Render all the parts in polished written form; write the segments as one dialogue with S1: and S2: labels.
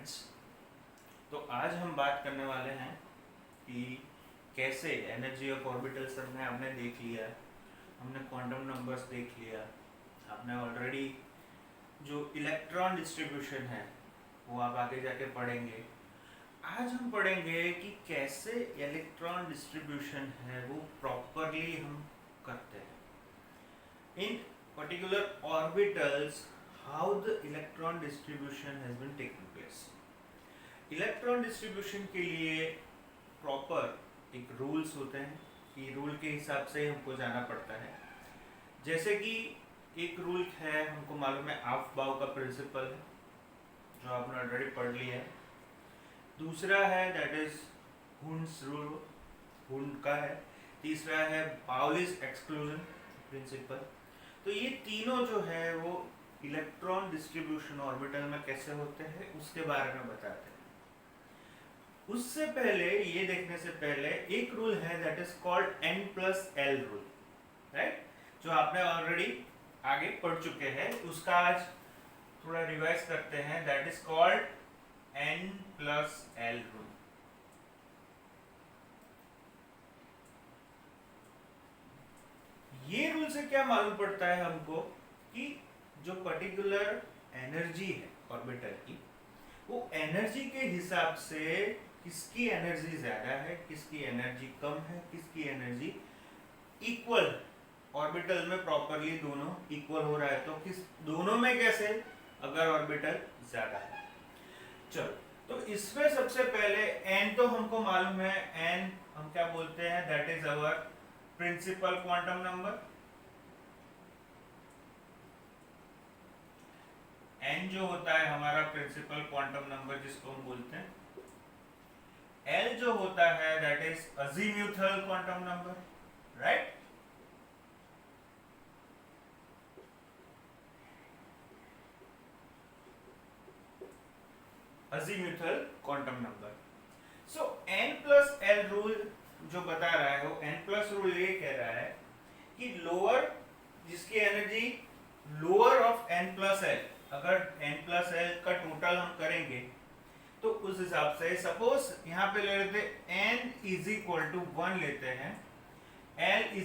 S1: Friends, तो आज हम बात करने वाले हैं कि कैसे एनर्जी ऑफ ऑर्बिटल्स में हमने देख लिया, हमने क्वांटम नंबर्स देख लिया, आपने ऑलरेडी जो इलेक्ट्रॉन डिस्ट्रीब्यूशन है वो आप आगे जाके पढ़ेंगे। आज हम पढ़ेंगे कि कैसे इलेक्ट्रॉन डिस्ट्रीब्यूशन है वो प्रॉपरली हम करते हैं इन particular orbitals, how the electron distribution has been taking place. Electron distribution के लिए प्रॉपर एक रूल्स होते हैं कि रूल के हिसाब से हमको जाना पड़ता है। जैसे कि एक रूल है, हमको मालूम है ऑफ-बाउ का प्रिंसिपल है जो आपने ऑलरेडी पढ़ लिया है। दूसरा है that is Hund's rule, Hund का है। तीसरा है पाउलिस एक्सक्लूजन प्रिंसिपल। तो ये तीनों जो है वो इलेक्ट्रॉन डिस्ट्रीब्यूशन ऑर्बिटल में कैसे होते हैं उसके बारे में बताते हैं। उससे पहले, ये देखने से पहले एक रूल है that is called n+l rule, right, जो आपने ऑलरेडी आगे पढ़ चुके हैं। उसका आज थोड़ा रिवाइज करते हैं, that is called n+l rule. ये रूल से क्या मालूम पड़ता है हमको कि जो पर्टिकुलर एनर्जी है ऑर्बिटल की, वो एनर्जी के हिसाब से किसकी एनर्जी ज्यादा है, किसकी एनर्जी कम है, किसकी एनर्जी इक्वल, ऑर्बिटल में प्रॉपरली दोनों इक्वल हो रहा है तो किस दोनों में कैसे, अगर ऑर्बिटल ज्यादा है। चलो, तो इसमें सबसे पहले n तो हमको मालूम है, n हम क्या बोलते हैं, that is our principal quantum number. n जो होता है हमारा प्रिंसिपल क्वांटम नंबर जिसको हम बोलते हैं। l जो होता है that is azimuthal quantum number, right. Azimuthal quantum number. So n+l rule जो बता रहा है वो n+ रूल ये कह रहा है कि लोअर, जिसकी एनर्जी लोअर ऑफ n+l, अगर n+l का टोटल हम करेंगे तो उस हिसाब से सपोज यहाँ पे ले लेते n = 1 लेते हैं, l =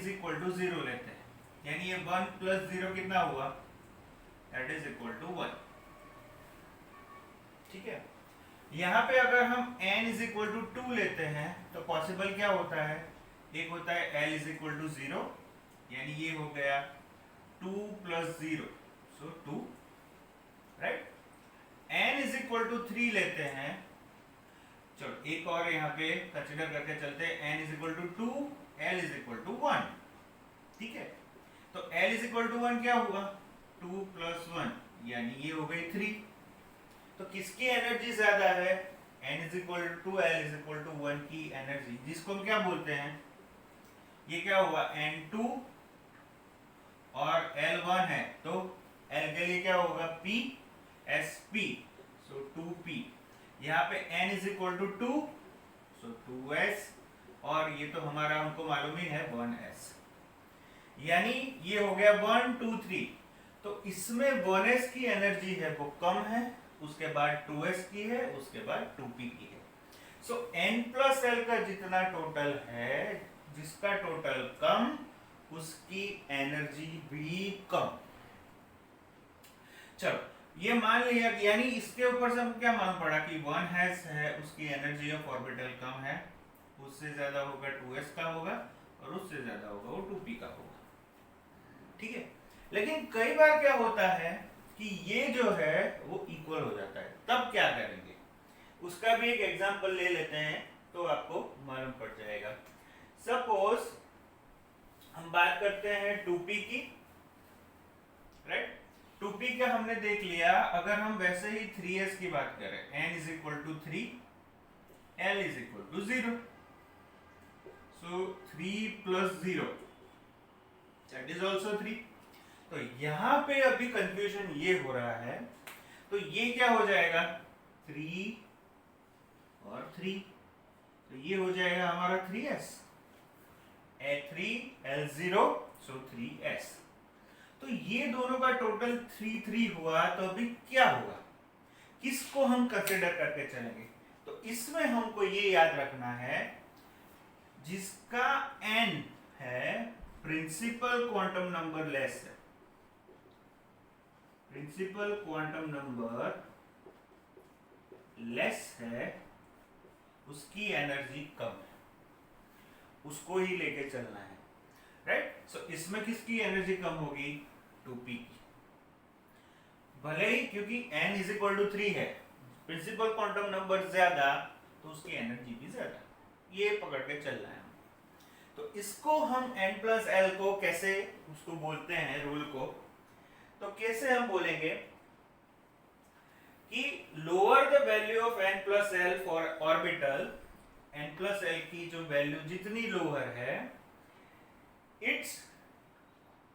S1: 0 लेते हैं, यानी ये 1 + 0 कितना हुआ, दैट इज इक्वल टू 1। ठीक है, यहाँ पे अगर हम n = 2 लेते हैं तो पॉसिबल क्या होता है, एक होता है l = 0, यानी ये हो गया 2 + 0 सो 2, राइट। n = 3 लेते हैं, चलो एक और यहाँ पे कंसीडर करके चलते हैं, n = 2, l = 1, ठीक है। तो l = 1 क्या हुआ, 2 + 1 यानी ये हो गई 3। तो किसकी एनर्जी ज्यादा है, n = 2, l = 1 की एनर्जी, जिसको हम क्या बोलते हैं, ये क्या हुआ n2 और l1 है तो l के लिए क्या होगा p/sp, सो 2p। यहाँ पे n = 2 सो 2s, और ये तो हमारा हमको मालूम ही है 1s, यानी ये हो गया 1 2 3। तो इसमें 1s की एनर्जी है वो कम है, उसके बाद 2s की है, उसके बाद 2p की है। सो n+l का जितना टोटल है, जिसका टोटल कम उसकी एनर्जी भी कम। चलो ये मान लिया कि, यानी इसके ऊपर से हमको क्या मालूम पड़ा कि 1s है उसकी एनर्जी ऑफ ऑर्बिटल कम है, उससे ज्यादा होगा 2s का होगा, और उससे ज्यादा होगा वो 2p का होगा, ठीक है। लेकिन कई बार क्या होता है कि ये जो है वो इक्वल हो जाता है, तब क्या करेंगे उसका भी एक एग्जांपल ले लेते हैं तो आपको मालूम पड़ जाएगा। सपोज हम बात करते हैं 2p की, राइट। 2p का हमने देख लिया, अगर हम वैसे ही 3s की बात करें, n = 3, l = 0, so 3 + 0 that is also 3। तो यहाँ पे अभी कंफ्यूजन ये हो रहा है, तो ये क्या हो जाएगा 3 और 3, तो ये हो जाएगा हमारा 3s, a3 l0 सो 3s। तो ये दोनों का टोटल 3 3 हुआ, तो अभी क्या होगा, किसको हम कंसिडर करके चलेंगे? तो इसमें हमको ये याद रखना है, जिसका n है प्रिंसिपल क्वांटम नंबर लेस है, प्रिंसिपल क्वांटम नंबर लेस है, उसकी एनर्जी कम है, उसको ही लेके चलना है, राइट? सो इसमें किसकी एनर्जी कम होगी? 2p की। भले ही क्योंकि n इज इक्वल टू 3 है, प्रिंसिपल क्वांटम नंबर ज्यादा तो उसकी एनर्जी भी ज्यादा, ये पकड़ के चलना है। तो इसको हम n प्लस एल को कैसे उसको बोलते हैं, रूल को, तो कैसे हम बोलेंगे कि lower the value of n plus L for orbital, n plus L की जो वैल्यू जितनी लोअर है, it's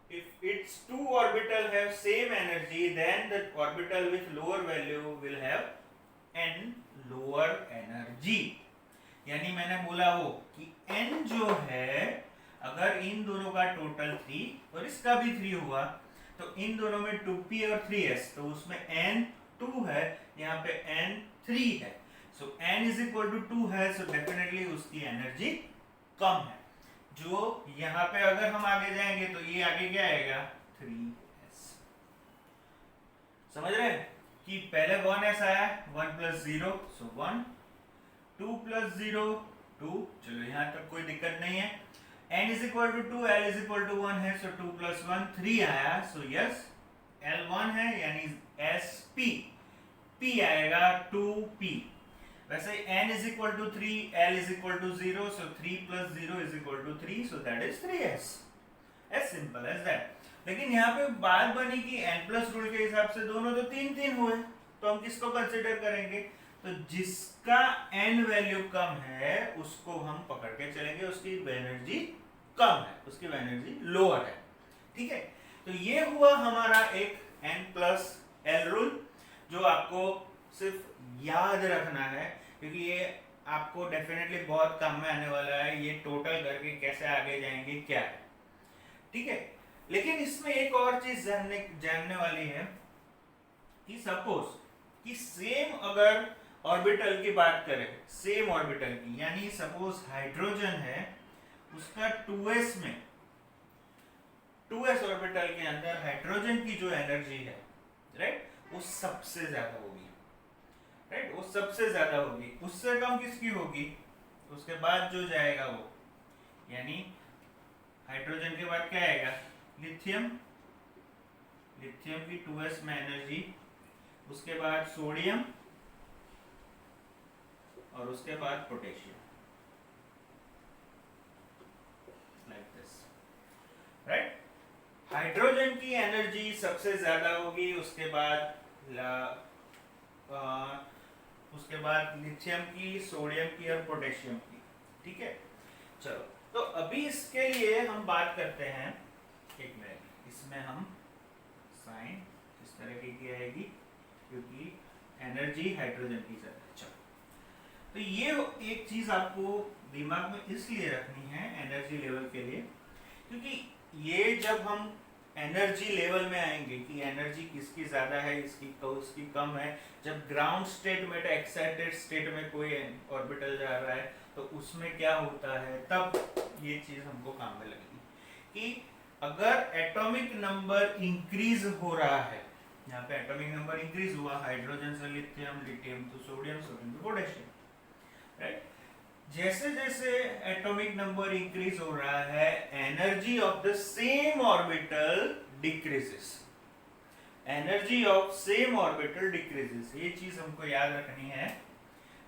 S1: if its two orbital have same energy, then the orbital with lower value will have n lower energy। यानी मैंने बोला वो कि n जो है, अगर इन दोनों का टोटल 3 और इसका भी 3 हुआ, तो इन दोनों में 2p और 3s, तो उसमें n 2 है, यहाँ पे n 3 है, सो n इज इक्वल टू 2 है, सो डेफिनेटली उसकी एनर्जी कम है। जो यहाँ पे अगर हम आगे जाएंगे तो ये आगे क्या आएगा? 3s। समझ रहे हैं कि पहले 1s आया, 1 प्लस 0 सो 1, 2 प्लस 0 2, चलो यहाँ तक कोई दिक्कत नहीं है। n is equal to 2, l is equal to 1 है, सो 2 प्लस 1 3 आया, सो यस l 1 है, यानी sp, p आएगा 2p। वैसे n is equal to 3, l is equal to 0, so 3 plus 0 is equal to 3, so that is 3s, as simple as that। लेकिन यहाँ पे बात बनी कि n plus रूल के हिसाब से दोनों तो 3 हुए, तो हम किसको कंसिडर करेंगे? तो जिसका n वैल्यू कम है उसको हम पकड़ के चलेंगे, उसकी एनर्जी कम है, उसकी एनर्जी लोअर है, ठीक है? तो ये हुआ हमारा एक n plus l रूल, जो आपको सिर्फ याद रखना है, क्योंकि ये आपको डेफिनेटली बहुत काम में आने वाला है, ये टोटल करके कैसे आगे जाएंगे क्या है, ठीक है? लेकिन इसमें एक और चीज जानने वाली है कि सपोज कि सेम अगर ऑर्बिटल की बात करें, सेम ऑर्बिटल की, यानी सपोज हाइड्रोजन है, उसका 2s में, 2s ऑर्बिटल के अंदर हाइड्रोजन की जो एनर्जी है, राइट, वो सबसे ज्यादा होगी, राइट, वो सबसे ज्यादा होगी, उससे कम किसकी होगी? उसके बाद जो जाएगा वो, यानी हाइड्रोजन के बाद क्या आएगा? लिथियम, लिथियम की 2s में एनर्जी, उसके बाद सोडियम, और उसके बाद potassium, like this, right? Hydrogen की एनर्जी सबसे ज्यादा होगी, उसके बाद लिथियम की, सोडियम की और पोटेशियम की, ठीक है? चलो, तो अभी इसके लिए हम बात करते हैं, एक मिनट, इसमें हम साइन इस तरह की आएगी क्योंकि एनर्जी हाइड्रोजन की ज्यादा। चलो, तो ये एक चीज आपको दिमाग में इसलिए रखनी है एनर्जी लेवल के लिए, क्योंकि ये जब हम एनर्जी लेवल में आएंगे कि एनर्जी किसकी ज्यादा है, इसकी कम है, जब ग्राउंड स्टेट में, एक्साइटेड स्टेट में कोई ऑर्बिटल जा रहा है तो उसमें क्या होता है, तब ये चीज हमको काम में लगेगी कि अगर एटॉमिक नंबर इंक्रीज हो रहा है, यहाँ पे एटॉमिक नंबर इंक्रीज हुआ, हाइड्रोजन से lithium, lithium to sodium, sodium to potassium, right? जैसे जैसे एटॉमिक नंबर इंक्रीज हो रहा है, energy of the same orbital decreases, energy of same orbital decreases, ये चीज हमको याद रखनी है,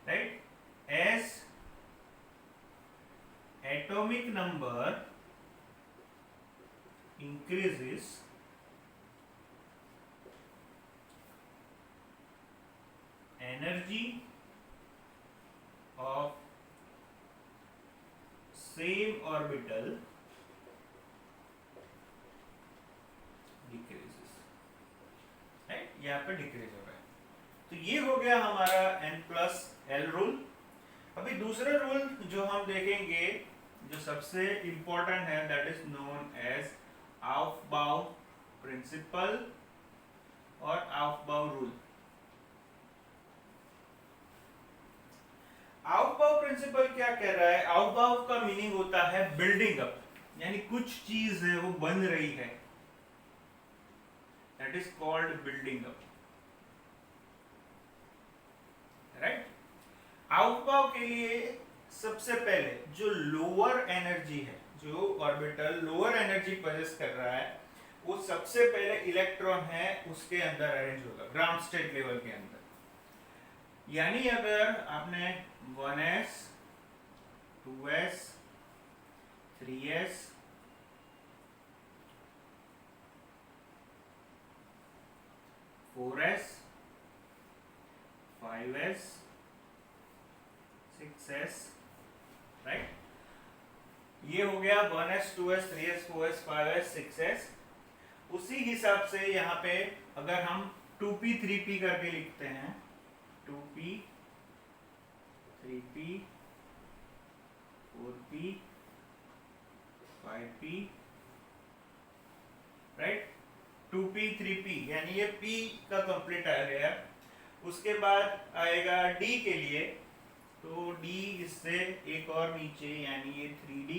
S1: right? As atomic number increases, energy of same orbital decreases, right? यहाँ पे डिक्रीज हो रहा है, तो ये हो गया हमारा n प्लस एल रूल। अभी दूसरा रूल जो हम देखेंगे, जो सबसे इंपॉर्टेंट है, that is known as Aufbau principle और Aufbau रूल। प्रिंसिपल क्या कह रहा है? आउटबाउ का मीनिंग होता है बिल्डिंग अप, यानी कुछ चीज है वो बन रही है, that is called building up, right. Aufbau के लिए सबसे पहले जो लोअर एनर्जी है, जो ऑर्बिटल लोअर एनर्जी पजेस कर रहा है, वो सबसे पहले इलेक्ट्रॉन है उसके अंदर अरेंज होगा, ग्राउंड स्टेट लेवल के अंदर। यानी अगर आपने 1s 2s 3s 4s 5s 6s, right, ये हो गया 1s 2s 3s 4s 5s 6s। उसी हिसाब से यहाँ पे अगर हम 2p 3p करके लिखते हैं, 2p 3p 4p 5p, right, 2p 3p, यानी ये p का कंप्लीट आ गया। उसके बाद आएगा d के लिए, तो d इससे एक और नीचे, यानी ये 3d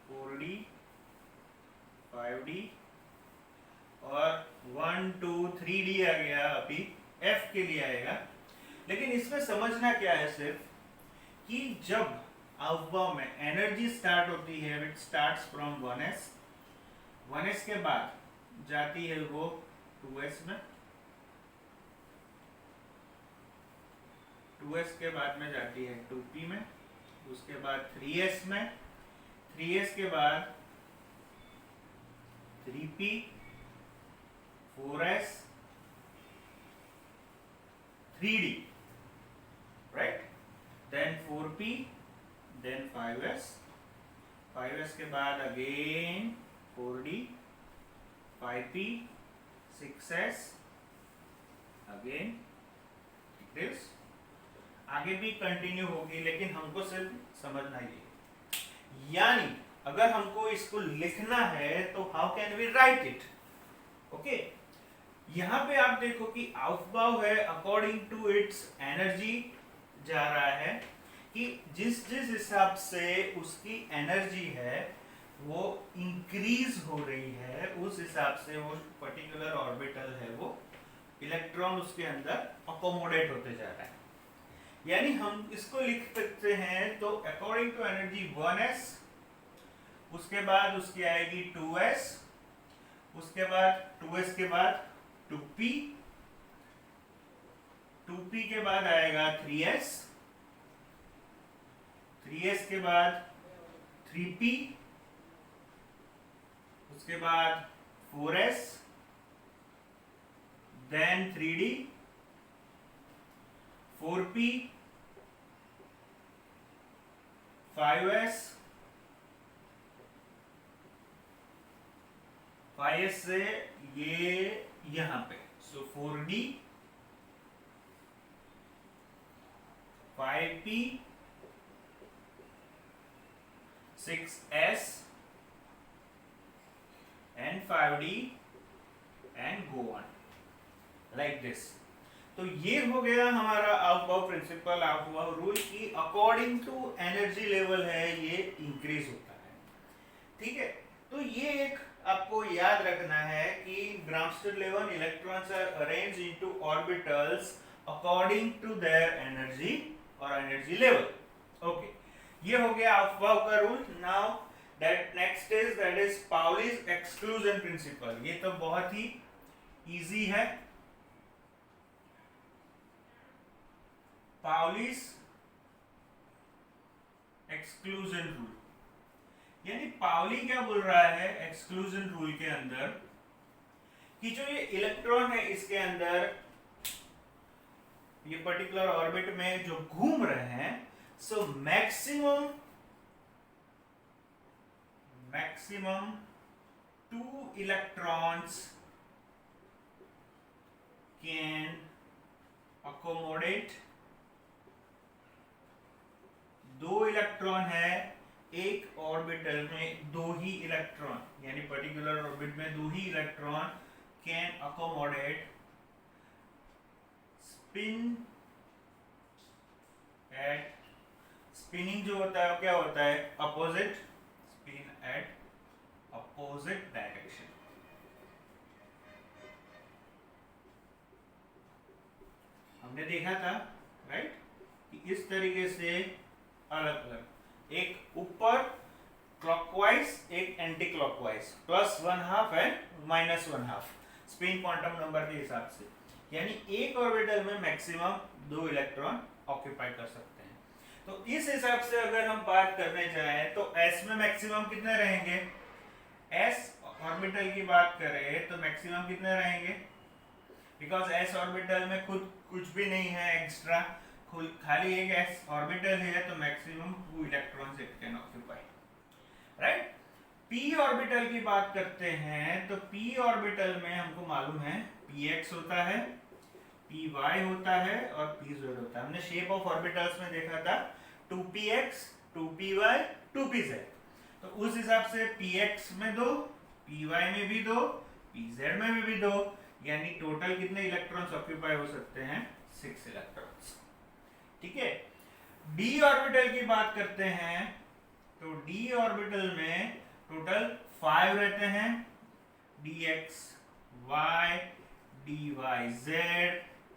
S1: 4d 5d और 1 2 3d आ गया। अभी f के लिए आएगा। लेकिन इसमें समझना क्या है सिर्फ कि जब अवयव में एनर्जी स्टार्ट होती है, इट स्टार्ट्स फ्रॉम 1s के बाद जाती है वो 2s में, 2s के बाद में जाती है 2p में, उसके बाद 3s में, 3s के बाद 3p 4s 3d, right, then 4p, then 5s, 5s के बाद again 4d 5p 6s again this, आगे भी कंटिन्यू होगी, लेकिन हमको सिर्फ समझना ये। यानी अगर हमको इसको लिखना है तो how can we write it? Okay, यहाँ पे आप देखो कि आउटबाउ है, अकॉर्डिंग टू इट्स एनर्जी जा रहा है, कि जिस जिस हिसाब से उसकी एनर्जी है वो इंक्रीज हो रही है, उस हिसाब से वो पर्टिकुलर ऑर्बिटल है वो इलेक्ट्रॉन उसके अंदर अकोमोडेट होते जा रहा है। यानी हम इसको लिख सकते हैं तो अकॉर्डिंग टू एनर्जी 1s, उसके बाद उसकी आएगी 2s, उसके बाद 2s के बाद 2p, 2p के बाद आएगा 3s, 3s के बाद 3p, उसके बाद 4s, then 3d, 4p, 5s, 5s से ये यहां पे, सो 4d 5p 6s and 5d and go on like this। तो ये हो गया हमारा आउटबाउ प्रिंसिपल, आउटबाउ रूल की अकॉर्डिंग टू एनर्जी लेवल है ये इंक्रीज होता है। ठीक है, तो ये एक आपको याद रखना है कि ground state level electrons are arranged into orbitals according to their energy और एनर्जी लेवल। ओके, ये हो गया आउटबाउ का rule. Now that next is Pauli's exclusion principle. ये तो बहुत ही इजी है। पाउलीज एक्सक्लूजन रूल, यानी पाउली क्या बोल रहा है एक्सक्लूजन रूल के अंदर, कि जो ये इलेक्ट्रॉन है इसके अंदर ये पर्टिकुलर ऑर्बिट में जो घूम रहे हैं, so maximum 2 electrons can accommodate, 2 electron है एक ऑर्बिटल में, 2 ही इलेक्ट्रॉन, यानी पर्टिकुलर ऑर्बिट में 2 ही electron can accommodate spin at spinning जो होता है वो क्या होता है, opposite, spin at opposite direction. हमने देखा था राइट कि इस तरीके से अलग अलग, एक ऊपर क्लॉकवाइज, एक anti clockwise, +1/2 and -1/2 spin quantum number के हिसाब से, यानी एक ऑर्बिटल में मैक्सिमम 2 इलेक्ट्रॉन ऑक्यूपाई कर सकते हैं। तो इस हिसाब से अगर हम बात करने जाएं तो s में मैक्सिमम कितने रहेंगे, s ऑर्बिटल की बात करें तो मैक्सिमम कितने रहेंगे, बिकॉज s ऑर्बिटल में खुद कुछ भी नहीं है एक्स्ट्रा, खाली एक s ऑर्बिटल है, तो maximum 2 electrons it can occupy, right. p orbital की बात करते हैं तो p ऑर्बिटल में हमको मालूम है px होता है, py होता है और pz होता है। हमने शेप ऑफ ऑर्बिटल्स में देखा था 2px 2py 2pz, तो उस हिसाब से px में 2, py में भी 2, pz में भी 2, यानी टोटल कितने इलेक्ट्रॉन्स ऑक्यूपाई हो सकते हैं, 6 इलेक्ट्रॉन्स, ठीक है। d ऑर्बिटल की बात करते हैं तो d ऑर्बिटल में टोटल 5 रहते हैं, dx y dyz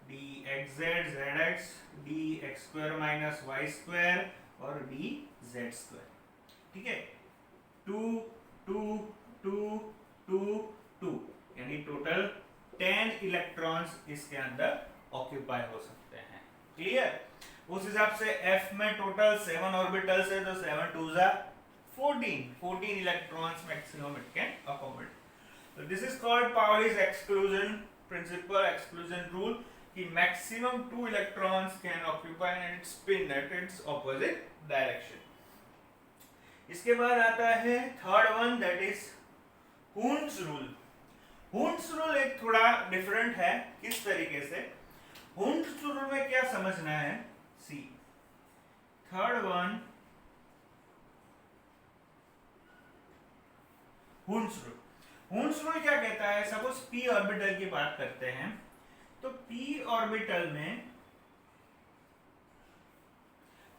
S1: dxz zx dx² - y² और dz², ठीक है। 2 2 2 2 2 यानी टोटल 10 इलेक्ट्रॉन्स इसके अंदर ऑक्यूपाई हो सकते हैं, क्लियर। उस हिसाब से f में टोटल 7 ऑर्बिटल्स है तो 7 2 जा 14 electrons maximum it can accommodate. So this is called Pauli's exclusion principle, exclusion rule, कि maximum 2 electrons can occupy and spin at its opposite direction. इसके बाद आता है third one, that is Hund's rule. Hund's rule एक थोड़ा different है, किस तरीके से, Hund's rule में क्या समझना है, see third one Hund's rule. Hund's rule क्या कहता है, सपोज p ऑर्बिटल की बात करते हैं तो p ऑर्बिटल में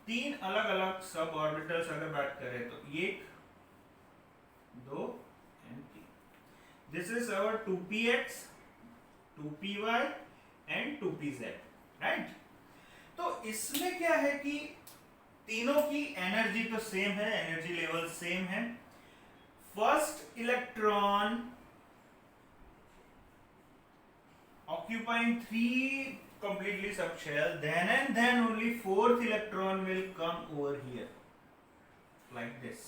S1: 3 अलग अलग सब ऑर्बिटल्स अगर बात करें तो 1 2 and 3, this is our 2px 2py and 2pz, right. तो इसमें क्या है कि तीनों की एनर्जी तो सेम है, एनर्जी लेवल सेम है। First electron occupying 3 completely subshell, then and then only 4th electron will come over here like this.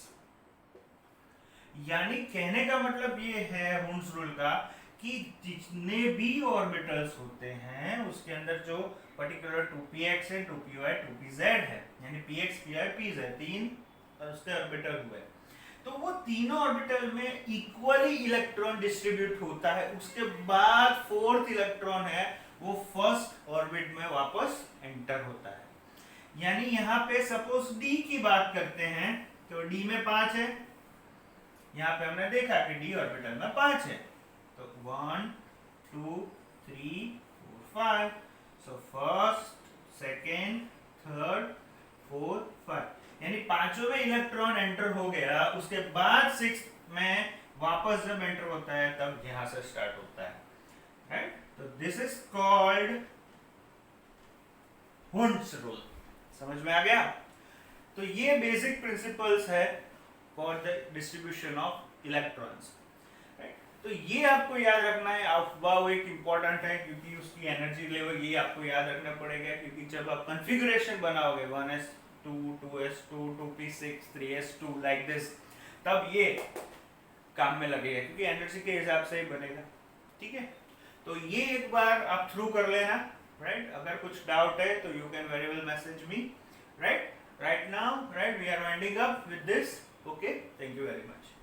S1: यानी कहने का मतलब ये है Hund's rule का कि जितने भी ऑर्बिटल्स होते हैं उसके अंदर जो पर्टिकुलर 2px है 2py 2pz है, यानी px py pz 3 उसके ऑर्बिटल हुए, तो वो तीनों ऑर्बिटल में इक्वली इलेक्ट्रॉन डिस्ट्रीब्यूट होता है। उसके बाद 4th इलेक्ट्रॉन है वो फर्स्ट ऑर्बिट में वापस एंटर होता है। यानी यहाँ पे सपोज d की बात करते हैं तो d में 5 है, यहाँ पे हमने देखा कि d ऑर्बिटल में 5 है, तो 1 2 3 4 5, so first second third fourth 5, यानी पांचों में इलेक्ट्रॉन एंटर हो गया, उसके बाद 6 में वापस जब एंटर होता है तब यहां से स्टार्ट होता है, राइट। तो this is called Hund's rule, समझ में आ गया। तो ये बेसिक प्रिंसिपल्स है for the distribution of electrons, right. तो ये आपको याद रखना है, अफवाह एक इंपॉर्टेंट है क्योंकि उसकी एनर्जी लेवल ये आपको याद रखना पड़ेगा, क्योंकि जब आप कॉन्फ़िगरेशन बनाओगे 1s2 2s2 2p6 3s2 like this, तब ये काम में लगेगा क्योंकि एनर्जी के हिसाब से ही बनेगा, ठीक है। तो ये एक बार आप थ्रू कर लेना, राइट। अगर कुछ डाउट है तो you can very well message me, right now, right. We are winding up with this, okay, thank you very much.